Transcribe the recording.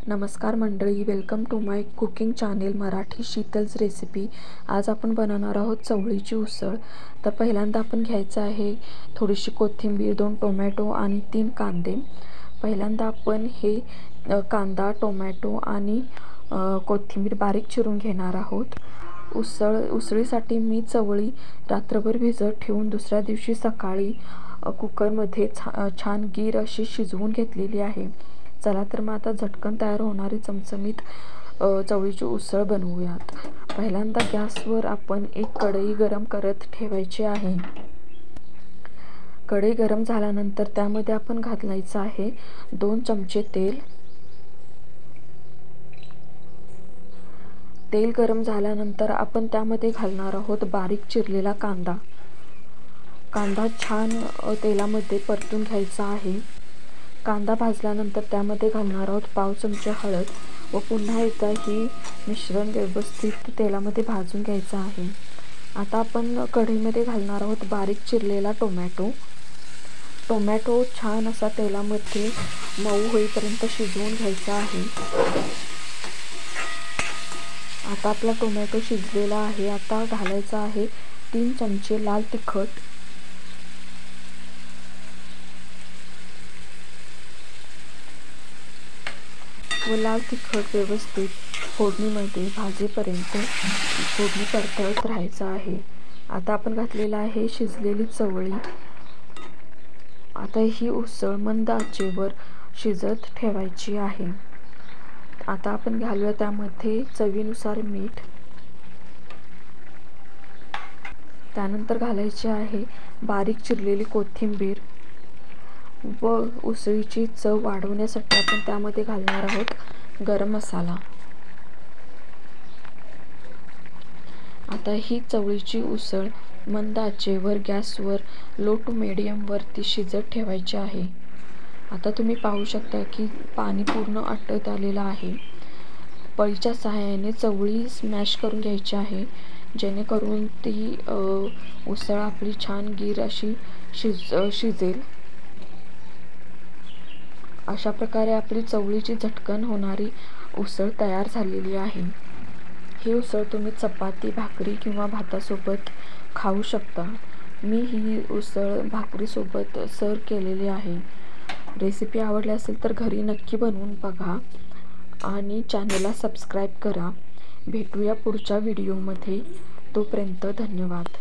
नमस्कार मंडळी, welcome to my cooking channel Marathi Sheetal's recipe. आज आपण बनवणार आहोत चवळीची उसळ। तर पहिल्यांदा आपण घ्यायचं आहे थोडीशी कोथिंबीर, 2 टोमॅटो आणि 3 कांदे। पहिल्यांदा आपण हे कांदा, टोमॅटो आणि कोथिंबीर बारीक चिरून घेणार आहोत। उसळीसाठी मी चवळी रात्रभर भिजत ठेवून दुसऱ्या दिवशी सकाळी कुकरमध्ये छान गीर अशी शिजवून घेतलेली आहे। चला तर मग आता झटकन तयार होणारी चमचमीत चवळीची उसळ बनवूयात। पहिल्यांदा गॅसवर आपण एक कढई गरम करत ठेवायची आहे। कढई गरम झाल्यानंतर त्यामध्ये आपण घालायचं आहे 2 चमचे तेल। तेल गरम झाल्यानंतर आपण त्यामध्ये घालणार आहोत बारीक चिरलेला कांदा। कांदा छान तेलामध्ये परतून घ्यायचा आहे। कांदा भाजल्यानंतर त्यामध्ये घालणार आहोत पाव चमचा हळद व पुन्हा एकदा ही मिश्रण व्यवस्थित तेलामध्ये भाजून घ्यायचं आहे। आता आपण कढईमध्ये घालणार आहोत बारीक चिरलेला टोमॅटो। टोमॅटो छान असा तेलामध्ये मऊ होईपर्यंत शिजवून घ्यायचा आहे। आता आपला टोमॅटो शिजलेला आहे। आता घालायचा आहे 3 चमचे लाल तिखट, व लाल तिखट व्यवस्थित फोडणीमध्ये भाजेपर्यंत फोडणी परतवत राहायचं आहे। आता आपण घातलेला आहे शिजलेली चवळी। आता ही उसळ मंद आचेवर शिजत ठेवायची आहे। आता आपण घालूया त्यामध्ये चवीनुसार मीठ। त्यानंतर घालायची आहे बारीक चिरलेली कोथिंबीर व उसळीची चव वाढवण्यासाठी आपण त्यामध्ये घालणार आहोत गरम मसाला। आता ही चवळीची उसळ मंद आचेवर गॅसवर लो टू मीडियम वरती शिजत ठेवायची आहे। आता तुम्ही पाहू शकता की पाणी पूर्ण आटत आलेलं आहे। पळीच्या सहाय्याने चवळी स्मॅश करून घ्यायची आहे, जेणेकरून ती उसळ आपली छान गीर अशी शिजेल। अशा प्रकारे आपली चवळीची झटकन होणारी उसळ तयार झालेली आहे। ही उसळ तुम्ही चपाती, भाकरी किंवा भातासोबत खाऊ शकता। मी ही उसळ भाकरीसोबत सर्व केलेली आहे। रेसिपी आवडली असेल तर घरी नक्की बनवून बघा आणि चॅनलला सबस्क्राईब करा। भेटूया पुढच्या व्हिडिओमध्ये, तोपर्यंत धन्यवाद।